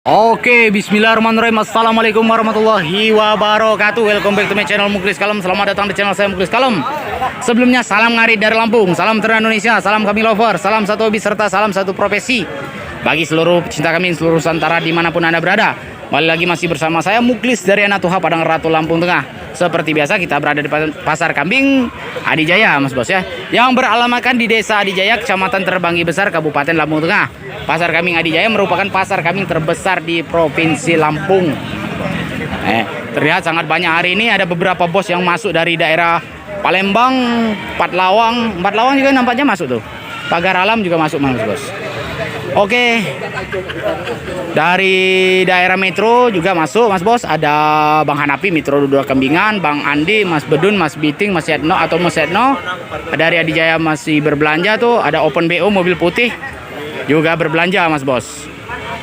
Oke, bismillahirrahmanirrahim. Assalamualaikum warahmatullahi wabarakatuh. Welcome back to my channel Muklis Kalem. Selamat datang di channel saya Muklis Kalem. Sebelumnya salam ngarit dari Lampung, salam terang Indonesia, salam kami lover, salam satu hobi serta salam satu profesi bagi seluruh pecinta kami seluruh Nusantara dimanapun anda berada. Kembali lagi masih bersama saya Muklis dari Anatuha Padang Ratu Lampung Tengah. Seperti biasa kita berada di Pasar Kambing Adijaya, Mas Bos ya, yang beralamatkan di Desa Adijaya, Kecamatan Terbangi Besar, Kabupaten Lampung Tengah. Pasar Kambing Adijaya merupakan pasar kambing terbesar di Provinsi Lampung. Terlihat sangat banyak hari ini, ada beberapa bos yang masuk dari daerah Palembang, Empat Lawang juga nampaknya masuk tuh. Pagar Alam juga masuk, Mas Bos. Oke, dari daerah Metro juga masuk, Mas Bos. Ada Bang Hanapi, Metro 2 Kambingan, Bang Andi, Mas Bedun, Mas Biting, Mas Yatno atau Mas Yatno. Dari Adijaya masih berbelanja tuh. Ada Open BO mobil putih juga berbelanja, Mas Bos.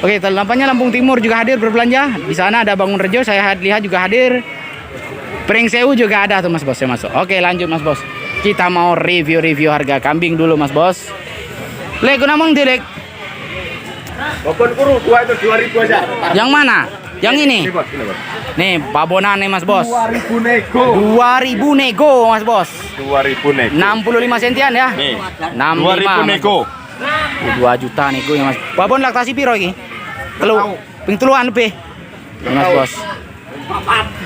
Oke, nampaknya Lampung Timur juga hadir berbelanja. Di sana ada Bangun Rejo, saya lihat juga hadir. Pring Sewu juga ada tuh, Mas Bos, saya masuk. Oke, lanjut, Mas Bos. Kita mau review harga kambing dulu, Mas Bos. Lego namung direk. Babon kuru dua itu 2000 aja. Yang mana? Yang ini. Nih, babonan nih, Mas Bos. 2000 nego. 2000 nego, Mas Bos. 2000 nego. 65 sentian ya. Nih. 65 2000 nego. 2 juta nego ya, Mas. Babon laktasi piro iki? Telu. Ping teluan lebih. Mas Bos.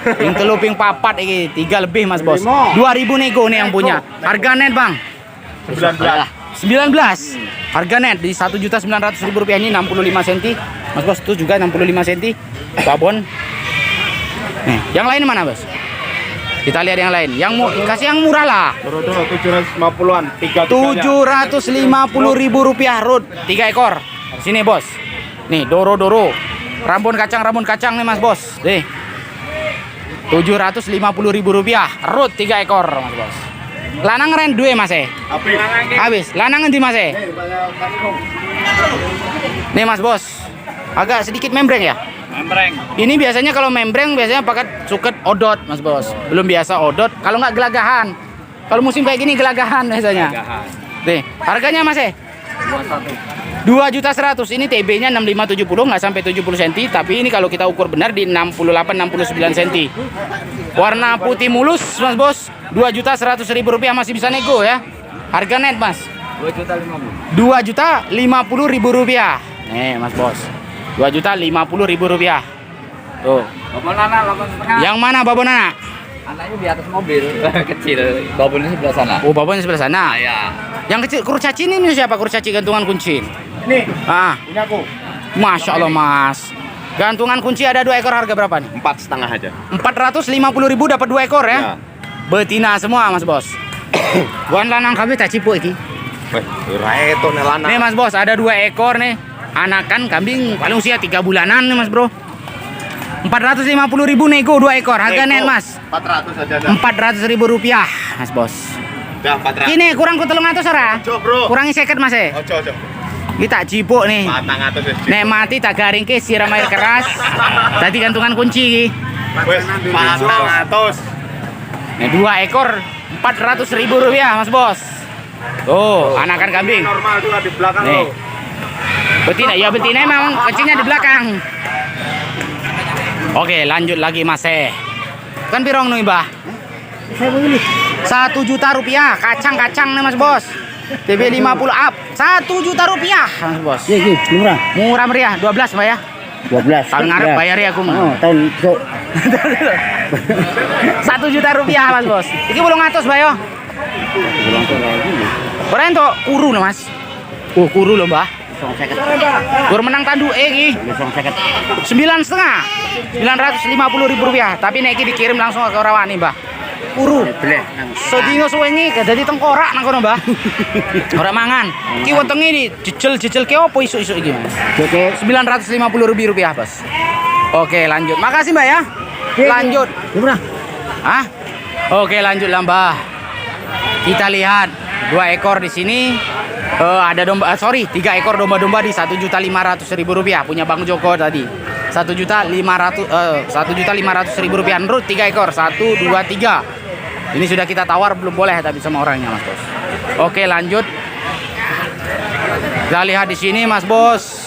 Ping telu ping papat iki 3 lebih, Mas Bos. 2000 nego nih yang punya. Harga net, Bang. 19. Harga net di Rp1.900.000 ini 65 cm. Mas Bos, itu juga 65 cm. Babon. Nih, yang lain mana, Bos? Kita lihat yang lain. Yang kasih yang murah lah. Doro-doro 750-an, 3 Rp750.000 rut 3 ekor. Sini, Bos. Nih, doro-doro. Rambun kacang nih, Mas Bos. Nih. Rp750.000 rut 3 ekor, Mas Bos. Lanang ren duwe, Mas. Habis. Lanang endi, Mas? Nih, Mas Bos. Agak sedikit membreng ya? Membreng. Ini biasanya kalau membreng biasanya pakai suket odot, Mas Bos. Belum biasa odot, kalau nggak gelagahan. Kalau musim kayak gini gelagahan biasanya. Nih, harganya, Mas. 2.100.000. Ini TB-nya 6570, nggak sampai 70 cm, tapi ini kalau kita ukur benar di 68-69 cm. Warna putih mulus, Mas Bos. Rp2.100.000 masih bisa nego ya. Harga net, Mas. Rp2.050.000. Nih, Mas Bos. Rp2.050.000. Tuh. Babon anak 8,5. Yang mana babon anak? Anaknya di atas mobil kecil. Babonnya sebelah sana. Oh, babonnya sebelah sana. Ya. Yang kecil kurcaci ini siapa? Kurcaci gantungan kunci. Nih, Ah, punya aku. Masya Allah, Mas. Gantungan kunci ada 2 ekor, harga berapa nih? 4,5 aja. 450.000 dapat 2 ekor ya. Ya. Betina semua, Mas Bos. Bukan lanang kami tak cipu iki. Weh, reto nelana. Nih, Mas Bos, ada 2 ekor nih. Anakan kambing paling usia 3 bulanan nih, Mas Bro. 450.000 nego 2 ekor. Harga net, Mas. 400 aja dah. Rp400.000, Mas Bos. Dah 400. Ini kurang ku 300 ora? Ojo, Bro. Kurangi 50, Mas. Ojo. Kita cipuk nih. 400 aja. Nek mati tak garing ke siram air keras. Tadi gantungan kunci iki. Wes 400. Nih 2 ekor Rp400.000, Mas Bos. Tuh, anakan kambing. Normal juga di belakang Nih. lo. Betina, ya betina memang kecilnya di belakang. Oke, lanjut lagi, Mas. Kan pirong nih, Mbah? Saya begini. Rp1.000.000 kacang nih, Mas Bos. TB 50 up. Rp1.000.000, Mas Bos. Iya, murah. Murah meriah, 12 Mbak ya. 12. Tahun ngarep Ya. bayar ya aku. Oh, tahun besok. Rp1.000.000, Mas Bos. Iki 800, Mbak yo. Ora entuk kuru lho, Mas. Oh, kuru lho, Mbah. 250. Gur menang tandu iki. 250. 9,5. Rp950.000. Tapi nek iki dikirim langsung ke Rawani, Mbah. Kuru. Boleh. Sedina suwengi gak dadi tengkorak nang kono, Mbah. Ora mangan. Iki wetenge iki jejel ke opo isuk-isuk iki, Mas? Oke. Rp950.000, Bos. Oke, lanjut. Makasih, Mbak ya. Lanjut. Murah. Hah? Oke, lanjut lah, Mbah. Kita lihat 2 ekor di sini. Ada domba, 3 ekor domba-domba di Rp1.500.000 punya Bang Joko tadi. Rp1.500.000 menurut 3 ekor. 1, 2, 3. Ini sudah kita tawar, belum boleh tapi sama orangnya, Mas Bos. Oke, lanjut. Kita lihat di sini, Mas Bos.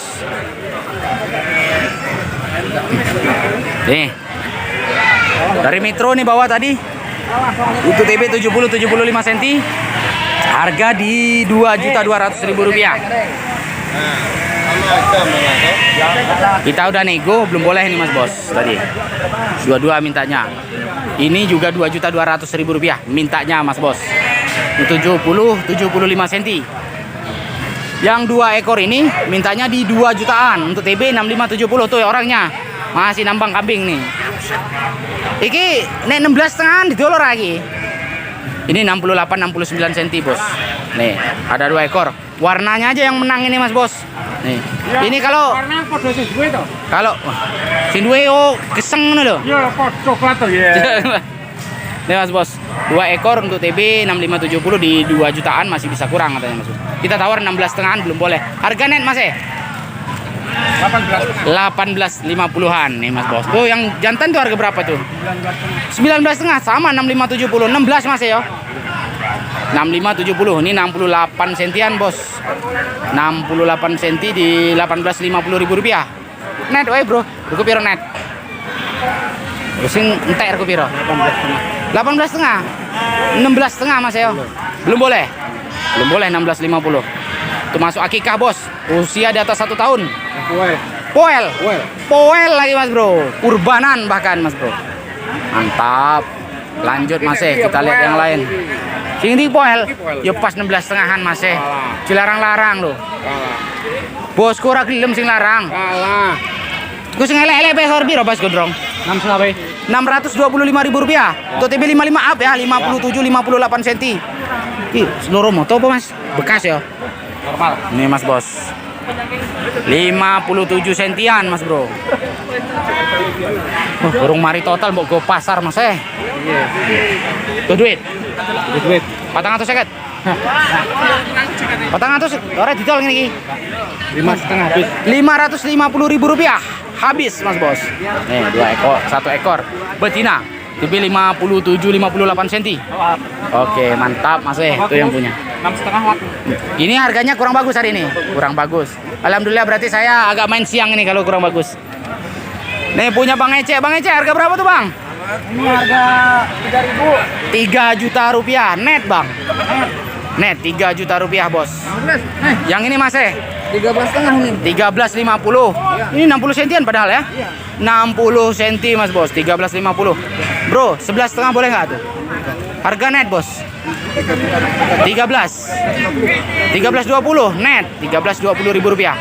Nih. Dari Metro nih bawah tadi. Untuk TB 70-75 cm. Harga di Rp2.200.000. Kita udah nego, belum boleh nih Mas Bos tadi. Dua-dua mintanya. Ini juga Rp2.200.000 mintanya Mas Bos. 70-75 cm. Yang 2 ekor ini mintanya di 2 jutaan. Untuk TB 65-70 tuh ya orangnya. Masih nambang kambing nih. Iki nek 16,5 didolor lagi. Ini 68-69 cm bos. Nih ada 2 ekor. Warnanya aja yang menang ini Mas Bos. Nih. Ini kalau Sindue oh keseng lho. Ya, coklat tuh ya. Nih Mas Bos, 2 ekor untuk TB 65-70 di 2 jutaan masih bisa kurang katanya Mas Bos. Kita tawar 16,5 belum boleh. Harga net Mas 18,50-an nih Mas Bos. Tuh yang jantan tuh harga berapa tuh? 19,5 sama 65-70. 16 Mas ya. 65-70 ini 68 sentian bos. 68 senti di Rp18.50.000. Net wae bro. Rego piro net? Sing entek rego piro? 18,5. 16,5 Mas ya. Belum boleh. Belum boleh 16,50. Itu masuk akikah bos. Usia di atas 1 tahun. Poel lagi Mas bro. Kurbanan bahkan Mas bro. Mantap. Lanjut Mas kita lihat yang lain. Sing di poel. Ya pas 16,5-an Mas dilarang-larang loh. Bosku ora gelem sing larang. Kalah. Ku sing elek-elek besor piro Bas Gondrong? 625.000 rupiah. Untuk TB 55 up ya, 57-58 cm. Ih, seluruh moto apa Mas? Bekas ya? Normal. Ini Mas Bos. 57 sentian Mas Bro. Burung mari total mau go pasar Mas Iya. Tuh duit. Duit. 450. 400 ora didol ngene iki. 5,5 habis. Rp550.000 habis Mas Bos. Nih 2 ekor, 1 ekor betina. TB 57-58 cm. Oke, mantap Mas itu yang punya. 6,5 Ini harganya kurang bagus hari ini. Kurang bagus. Alhamdulillah berarti saya agak main siang ini kalau kurang bagus. Nih punya Bang Ece. Bang Ece harga berapa tuh Bang? Ini harga 3 juta rupiah net Bang. Net 3 juta rupiah bos. Yang ini Mas 13,5 nih. 13,50. Ini 60 sentian padahal ya. 60 senti Mas Bos, 13,50. Bro, 11,5 boleh nggak tuh? Harga net Bos. 13,20 net, 13.20.000 rupiah.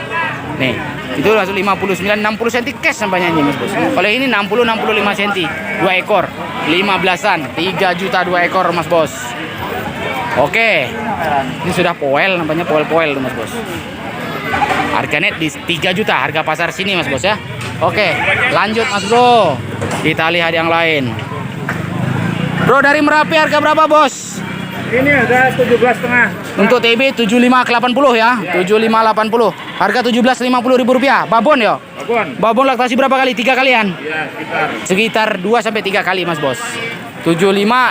Nih, itu langsung 59 60 cm cash sampainya ini Mas Bos. Kalau ini 60-65 cm, 2 ekor, 15-an, 3 juta 2 ekor Mas Bos. Oke. Ini sudah poel namanya, poel-poel Mas Bos. Harga net di 3 juta, harga pasar sini Mas Bos ya. Oke, lanjut Mas Bro. Kita lihat yang lain. Bro dari Merapi harga berapa Bos? Ini harga 17,5. Untuk TB 75 ke 80 ya. 75 80. Harga 17.50.000 rupiah. Babon ya? Babon laktasi berapa kali? 3 kalian? Ya, sekitar 2 sampai 3 kali Mas Bos. 75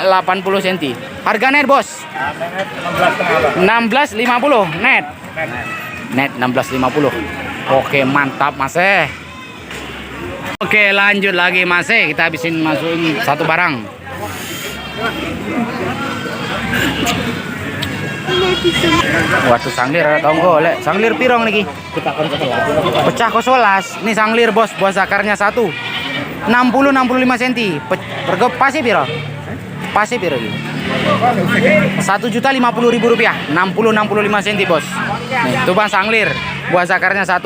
80 cm. Harga net Bos? 16,50 net. Net 16,50. Oke, mantap Mas Oke, lanjut lagi Mas kita habisin masukin satu barang. Waduh sanglir tau golek. Sanglir pirong niki? Pecah ko 11. Ini sanglir Bos, buah zakarnya 1. 60-65 cm. Harga pasti piro? Pasti piro iki? 1.050.000 rupiah. 60-65 cm Bos. Nih, itu Bang sanglir. Buah zakarnya 1.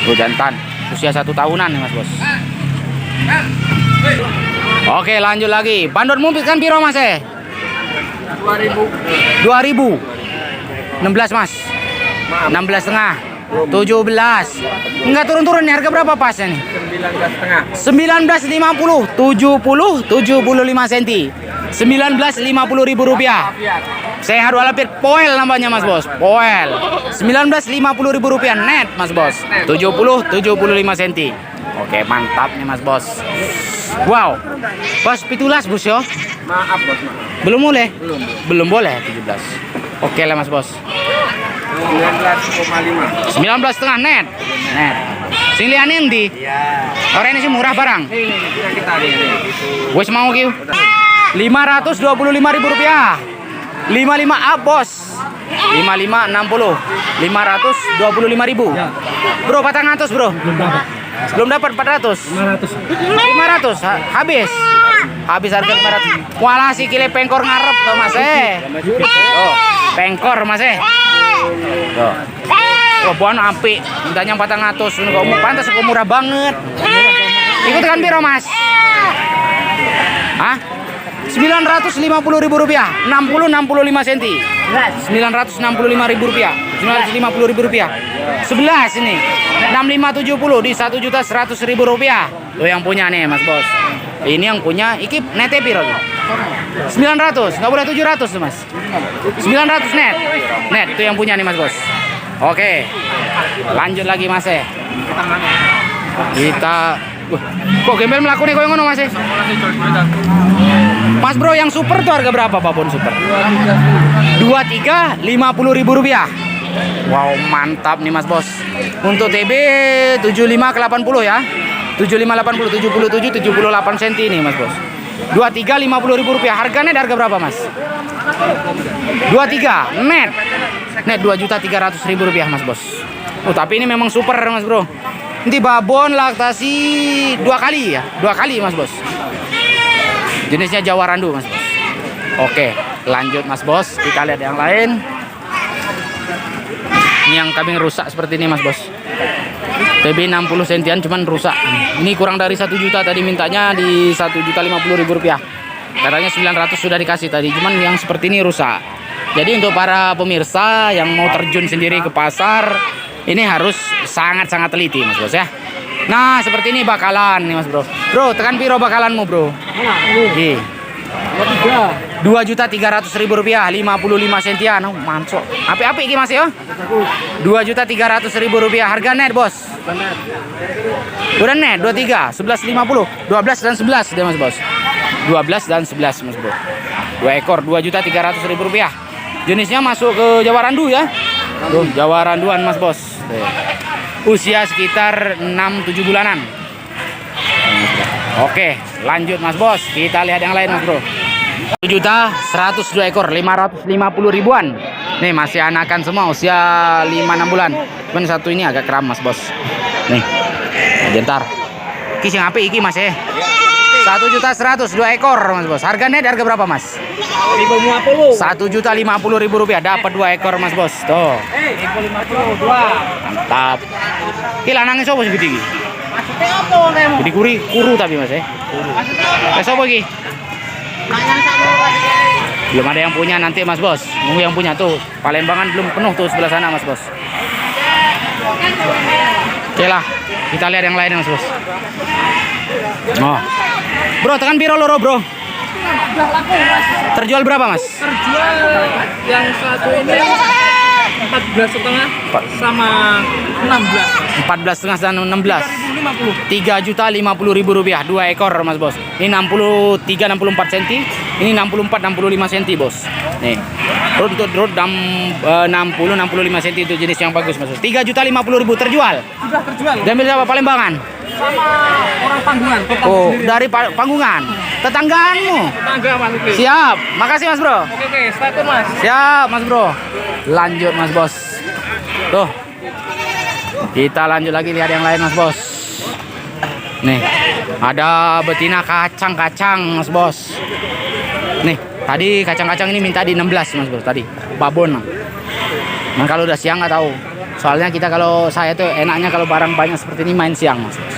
Tuh jantan. Usia 1 tahunan nih Mas Bos. Oke, lanjut lagi. Bandot mumpit kan piro Mas 2000. 16 Mas. 16,5. 17. Enggak turun-turun nih, harga berapa pasnya nih? 19,50. 75 cm. 19.50.000 rupiah. Sehat walafiat, poel namanya Mas Bos. Poel. 19.50.000 rupiah net Mas Bos. 75 cm. Oke, mantap nih Mas Bos. Wow. Bos 17 Bos yo. Maaf Bos. Belum boleh? Belum boleh 17. Oke lah Mas Bos. 19,5. 19,5 net. Net. Sing liyane endi? Iya. Ora ini sih murah barang. Kita nih. Wes mau kieu. 525.000 rupiah. 55 up bos. 55 60. 525.000. Bro 400 bro. Belum dapat 400. 500 habis. Habis harga 500. Walah si kile pengkor ngarep tuh Mas Oh, pengkor Mas Tuh. Oh, bon apik. Mintanya 400. Kok pantas kok murah banget. Ikut kan piro Mas? Hah? 950.000 rupiah, 65 cm. 965.000 rupiah, 950.000 rupiah. 11 ini, 6570 di 1.100.000 rupiah. Tuh yang punya nih Mas Bos. Ini yang punya, iki nete piro? 900, nggak boleh 700 tuh Mas. 900 net, net itu yang punya nih Mas Bos. Oke, lanjut lagi Mas Kita, kok gembel melakukan nih kau yang ngono Mas Mas bro yang super tuh harga berapa babon super? 23 50.000 rupiah. Wow mantap nih Mas Bos. Untuk TB 75 ke 80 ya. 75 80 77 78 cm nih Mas Bos. 23 50.000 rupiah. Harganya harga berapa Mas? 23 net. Net 2.300.000 rupiah Mas Bos. Oh tapi ini memang super Mas Bro. Nanti babon laktasi 2 kali ya. 2 kali Mas Bos. Jenisnya Jawa Randu Mas Bos. Oke, lanjut Mas Bos. Kita lihat yang lain. Ini yang kambing rusak seperti ini Mas Bos. TB 60 sentian cuman rusak. Ini kurang dari 1 juta tadi mintanya di 1.050.000 rupiah. Katanya 900 sudah dikasih tadi, cuman yang seperti ini rusak. Jadi untuk para pemirsa yang mau terjun sendiri ke pasar, ini harus sangat-sangat teliti Mas Bos ya. Nah, seperti ini bakalan nih Mas Bro. Bro, tekan piro bakalanmu, Bro? Nggih. 2.300.000 rupiah, 55 sentian. Oh, mancok. Apik-apik iki Mas ya. 2.300.000 rupiah harga net, Bos. Udah net 23, 11.50, 12 dan 11 dia Mas Bos. 12 dan 11 Mas Bro. 2 ekor 2.300.000 rupiah. Jenisnya masuk ke Jawa Randu ya. Tuh, Jawa Randuan Mas Bos. Usia sekitar 6-7 bulanan. Oke, lanjut Mas Bos. Kita lihat yang lain Mas Bro. 1.102 ekor, 550 ribuan. Nih masih anakan semua, usia 5-6 bulan. Cuman satu ini agak kram Mas Bos. Nih, bentar. Iki sing apik iki Mas 1.100.000 2 ekor Mas Bos. Harganya harga berapa Mas? 1.050.000 rupiah dapat 2 ekor Mas Bos. Tuh. Mantap. Iki lanangnya sapa sing gede iki? Gede kuru tapi Mas sapa iki? Belum ada yang punya nanti Mas Bos. Nunggu yang punya tuh. Palembangan belum penuh tuh sebelah sana Mas Bos. Oke lah, kita lihat yang lain Mas Bos. Oh. Bro, tekan piro loro, Bro? Terjual berapa, Mas? Terjual yang satu ini 14,5 sama 16. 14,5 dan 16. 3.050.000 rupiah 2 ekor Mas Bos. Ini 63-64 cm, ini 64-65 cm Bos. Nih. Untuk 60-65 cm itu jenis yang bagus Mas Bos. 3.050.000 terjual. Sudah terjual. Diambil siapa? Palembangan. Sama orang Panggungan. Oh, dari Panggungan. Tetanggaanmu. Tetangga Mas. Siap. Makasih Mas Bro. Oke, start Mas. Siap Mas Bro. Lanjut Mas Bos. Tuh. Kita lanjut lagi lihat yang lain Mas Bos. Nih, ada betina kacang-kacang Mas Bos. Nih, tadi kacang-kacang ini minta di 16 Mas Bos tadi. Babon. Nah, kalau udah siang nggak tahu. Soalnya kita kalau saya tuh enaknya kalau barang banyak seperti ini main siang Mas Bos.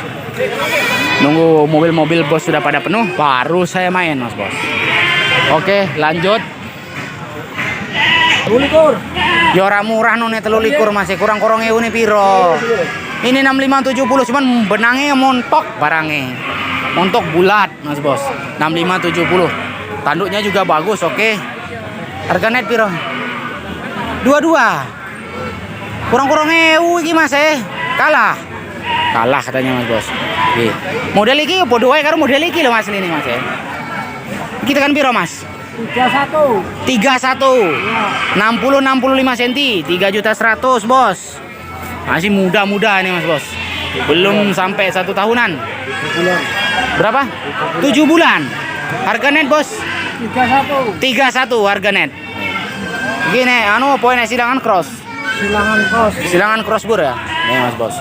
Nunggu mobil-mobil bos sudah pada penuh baru saya main Mas Bos. Oke, lanjut. Lulikur. Ya ora murah none 13 Mas, kurang korong ini piro. Ini 6570 cuman benangnya montok barangnya. Montok bulat Mas Bos. 6570. Tanduknya juga bagus, oke. Harga net piro? 22. Kurang-kurang iki Mas Kalah. Kalah katanya Mas Bos. Oke. Model iki podo wae karo model iki lho Mas ini Mas Kita kan piro Mas? 31 60-65 cm 3.100.000 Bos. Masih muda-muda ini Mas Bos. Belum sampai 1 tahunan. Berapa? 7 bulan. Harga net bos? 31 harga net. Gini, poinnya silangan cross. Silangan crossbur ya? Nih mas bos.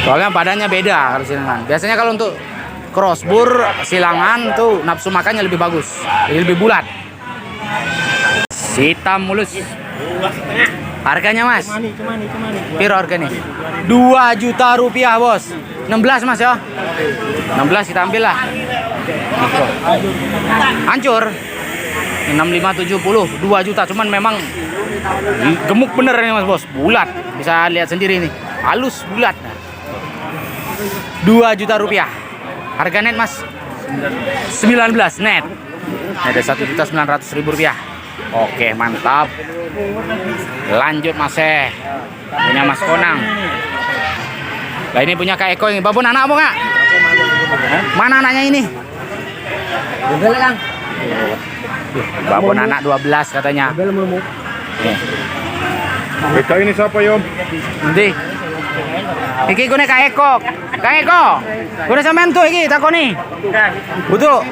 Soalnya badannya beda kalau silangan. Biasanya kalau untuk crossbur silangan tuh nafsu makannya lebih bagus, lebih bulat. Hitam mulus. Harganya mas? Piro harganya? 2 juta rupiah bos. 16 mas ya? 16 kita ambil lah. Hancur. 6570 2 juta, cuman memang gemuk bener nih mas bos, bulat, bisa lihat sendiri nih, halus bulat. 2 juta rupiah harga net mas. 19 net, ada 1.900.000 rupiah. Oke mantap, lanjut mas punya mas Konang. Nah ini punya Kak Eko ini. Babon anak apa kak? Mana anaknya ini? Babon anak 12 katanya. Eka ini siapa Yom? Nanti. Iki kune Kak Eko. Kak Eko. Kune sampean tuh iki takoni. Betul.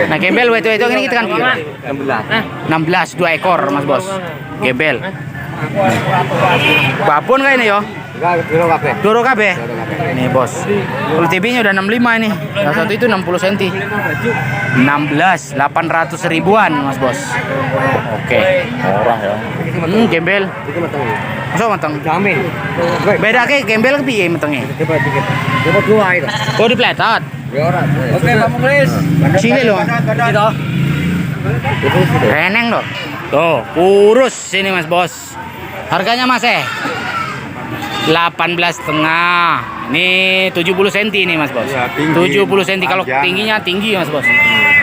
Nah, gembel itu ini kita kan 16 2 ekor Mas Bos. Gembel. Babon kayak ini yo. Doro kabeh. Nih bos. Full TB-nya udah 65 ini. Yang satu itu 60 cm. 16 800 ribuan Mas Bos. Oke. Murah ya. Gembel. Masa matang? Jamin. Beda ke gembel ke piye matangnya? Coba 2 itu. Oh dipletot. Ya ora. Oke, Pak Muklis. Sini loh. Reneng loh. Tuh, kurus sini Mas Bos. Harganya Mas 18,5. Ini 70 cm nih Mas Bos. Ya, tinggi. 70 cm kalau Panjang. tingginya tinggi Mas Bos.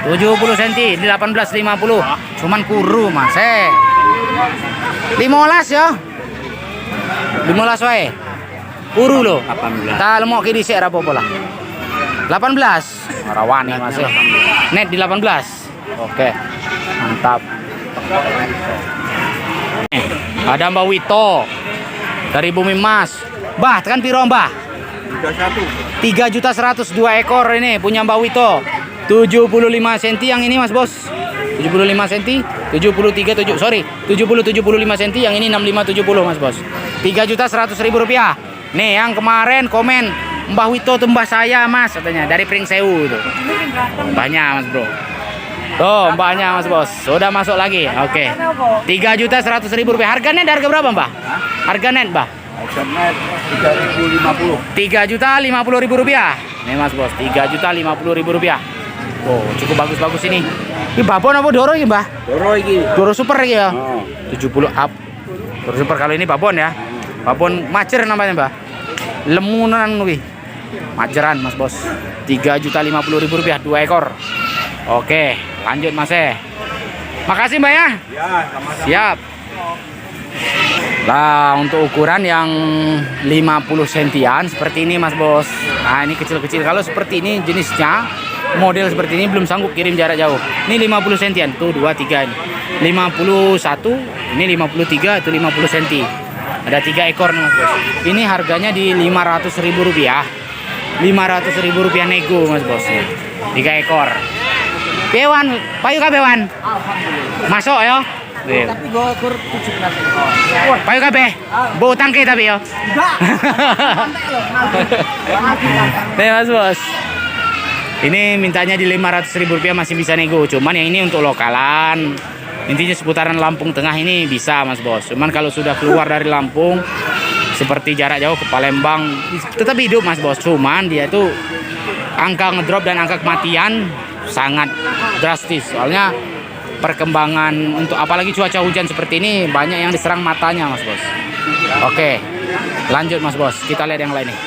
70 cm di 18,50. Cuman kuru Mas. 15 ya. 15 wae. Kuru loh. 18. Tak lemok ki dhisik ra apa-apa lah. 18. Rawani Mas ya. Net di 18. Oke. Mantap. Ada Mbak Wito dari Bumi Mas. Bah, tekan piro Mbah? 3.100.000 2 ekor ini punya Mbak Wito. 75 cm yang ini Mas Bos. 75 cm, 75 cm yang ini 6570 Mas Bos. 3.100.000 rupiah. Nih yang kemarin komen Mbah Wito tuh mbah saya Mas katanya dari Pringsewu itu. Banyak Mas Bro. Tuh mbaknya Mas Bos. Sudah masuk lagi. Oke. 3.100.000 rupiah. Harga net harga berapa Mbah? Harga net Mbah? Net 3.050. 3.050.000 rupiah. Nih Mas Bos, 3.050.000 rupiah. Oh, cukup bagus-bagus ini. Ini babon apa doro ini, Mbah? Doro iki. Doro super iki ya. Oh. 70 up. Doro super kalau ini babon ya. Babon macer namanya, Mbah. Lemunan kuwi. Maceran Mas Bos. 3.050.000 rupiah 2 ekor. Oke, lanjut Mas. Makasih Mbak ya. Ya, sama-sama. Siap. Lah untuk ukuran yang 50 sentian seperti ini Mas Bos. Nah ini kecil-kecil. Kalau seperti ini jenisnya model seperti ini belum sanggup kirim jarak jauh. Ini 50 sentian. Tuh 2, 3 ini. 51, ini 53, itu 50 senti. Ada 3 ekor nih Mas Bos. Ini harganya di 500.000 rupiah. 500.000 rupiah nego Mas Bos. 3 ekor. Bewan, payu kah bewan? Masuk ya. Tapi gue kur 17. Payu kabeh. Mbok utangke tapi yo. Nih Mas Bos. Ini mintanya di 500.000 rupiah masih bisa nego. Cuman yang ini untuk lokalan. Intinya seputaran Lampung Tengah ini bisa Mas Bos. Cuman kalau sudah keluar dari Lampung seperti jarak jauh ke Palembang tetap hidup Mas Bos. Cuman dia tuh angka ngedrop dan angka kematian sangat drastis. Soalnya perkembangan untuk apalagi cuaca hujan seperti ini banyak yang diserang matanya Mas Bos. Oke, lanjut Mas Bos, kita lihat yang lain nih.